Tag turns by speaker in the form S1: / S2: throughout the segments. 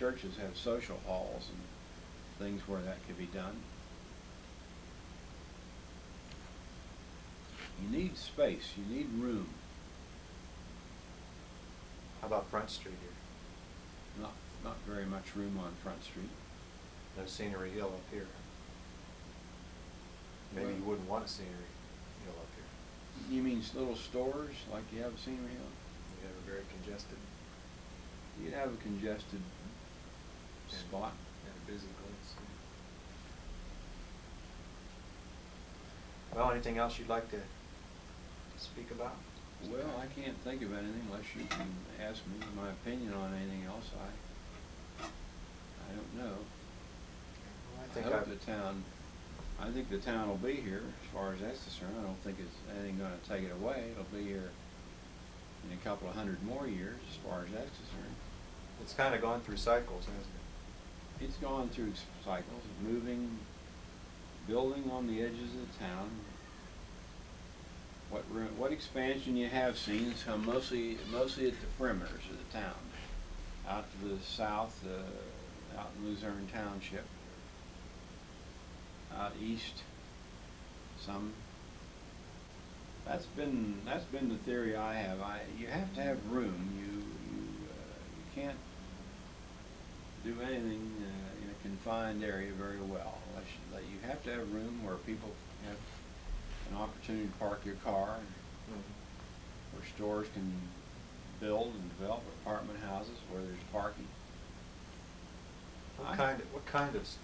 S1: churches have social halls and things where that could be done. You need space, you need room.
S2: How about Front Street here?
S1: Not very much room on Front Street.
S2: No Scenery Hill up here. Maybe
S1: Well,
S2: you wouldn't want a Scenery Hill up here.
S1: You mean little stores like you have Scenery Hill?
S2: You have a very congested
S1: You'd have a congested spot.
S2: and a busy place. Well, anything else you'd like to speak about?
S1: Well, I can't think of anything unless you can ask me my opinion on anything else. I don't know.
S2: Well, I think
S1: the town will be here as far as that's concerned. I don't think it's anything going to take it away. It'll be here in a couple of hundred more years as far as that's concerned.
S2: it's kind of gone through cycles, hasn't it?
S1: It's gone through cycles, moving, building on the edges of the town. What expansion you have seen has come mostly at the perimeters of the town, out to the south, out in Luzerne Township, out east, some. That's been the theory I have. You have to have room. You can't do anything in a confined area very well. Unless you have to have room where people have an opportunity to park your car, and where stores can build and develop apartment houses where there's parking.
S2: What kind of? It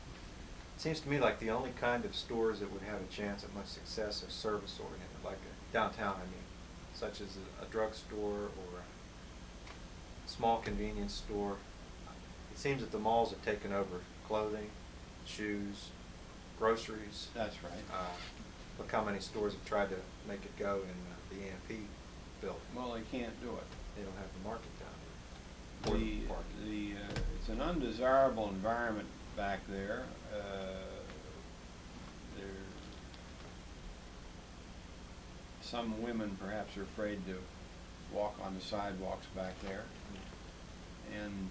S2: seems to me like the only kind of stores that would have a chance at much success are service oriented, like downtown. I mean, such as a drugstore or a small convenience store. It seems that the malls have taken over clothing, shoes, groceries.
S1: That's right.
S2: Look how many stores have tried to make it go in the AMP building.
S1: Well, they can't do it.
S2: They don't have the market down there.
S1: It's an undesirable environment back there. Some women perhaps are afraid to walk on the sidewalks back there, and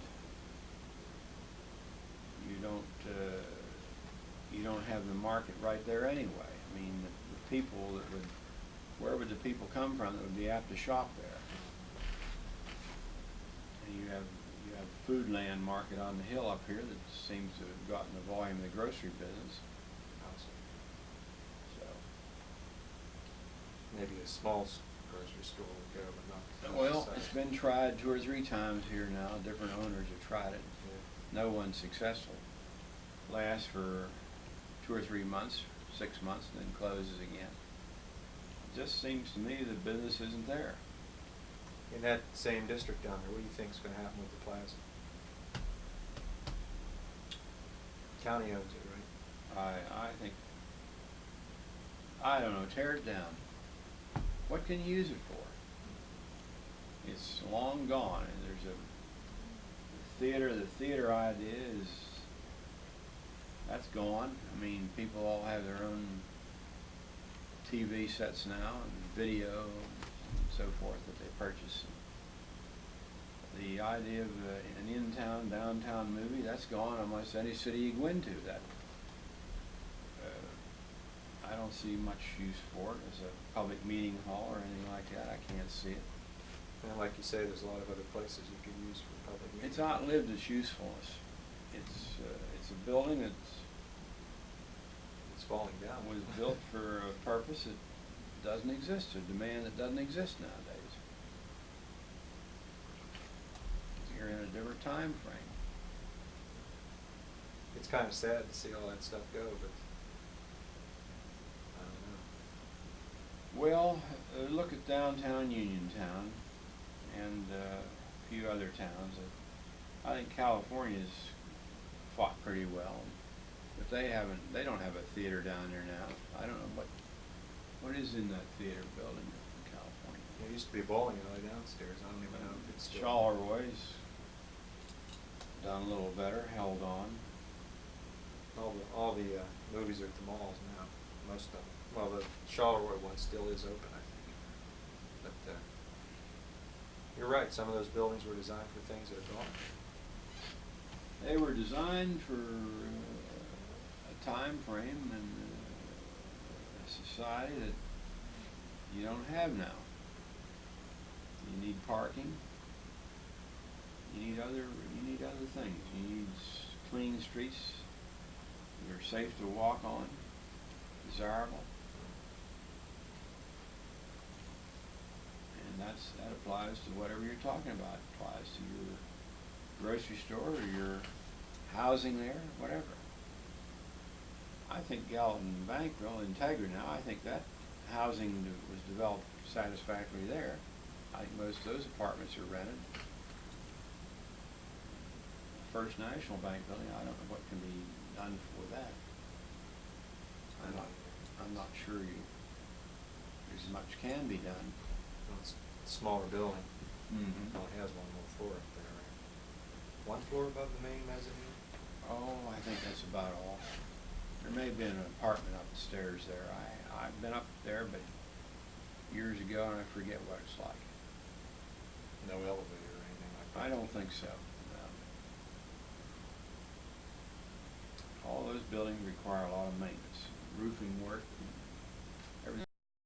S1: you don't have the market right there anyway. I mean, the people where would the people come from that would be apt to shop there? And you have Foodland Market on the hill up here that seems to have gotten the volume of the grocery business. So
S2: maybe a small grocery store would go, but not.
S1: well, it's been tried 2 or 3 times here now. Different owners have tried it.
S2: Yeah.
S1: No one's successful. Lasts for 2 or 3 months, 6 months, and then closes again. It just seems to me the business isn't there.
S2: In that same district down there, what do you think is going to happen with the plaza? County owns it, right?
S1: I think, I don't know, tear it down. What can you use it for? It's long gone, and there's the theater idea that's gone. I mean, people all have their own TV sets now and video and so forth that they purchase. The idea of an in-town, downtown movie, that's gone almost any city you go into. That I don't see much use for it as a public meeting hall or anything like that. I can't see it.
S2: And like you say, there's a lot of other places you could use for public meetings.
S1: It's outlived its usefulness. It's a building that's
S2: falling down.
S1: Was built for a purpose that doesn't exist, a demand that doesn't exist nowadays. You're in a different time frame.
S2: It's kind of sad to see all that stuff go, but I don't know.
S1: Well, look at downtown Uniontown and a few other towns. I think California's fought pretty well, but they don't have a theater down there now. I don't know what is in that theater building in California.
S2: There used to be a bowling alley downstairs. I don't even know if it's still.
S1: Charleroi done a little better, held on.
S2: All the movies are at the malls now. Most of them. Well, the Charleroi one still is open, I think. But you're right. Some of those buildings were designed for things that are gone.
S1: they were designed for a time frame and a society that you don't have now. You need parking. You need other things. You need clean streets that are safe to walk on, desirable. And that applies to whatever you're talking about. It applies to your grocery store or your housing there, whatever. I think Gallatin Bankville, Integra now, I think that housing was developed satisfactorily there. I think most of those apartments are rented. First National Bank building, I don't know what can be done for that. I'm not sure there's much can be done.
S2: Well, it's a smaller building.
S1: Mm-hmm.
S2: It only has one more floor up there, right? One floor above the main mezzanine?
S1: Oh, I think that's about all. There may have been an apartment up the stairs there. I've been up there, but years ago, and I forget what it's like.
S2: No elevator or anything like that?
S1: I don't think so, no. All those buildings require a lot of maintenance, roofing work, and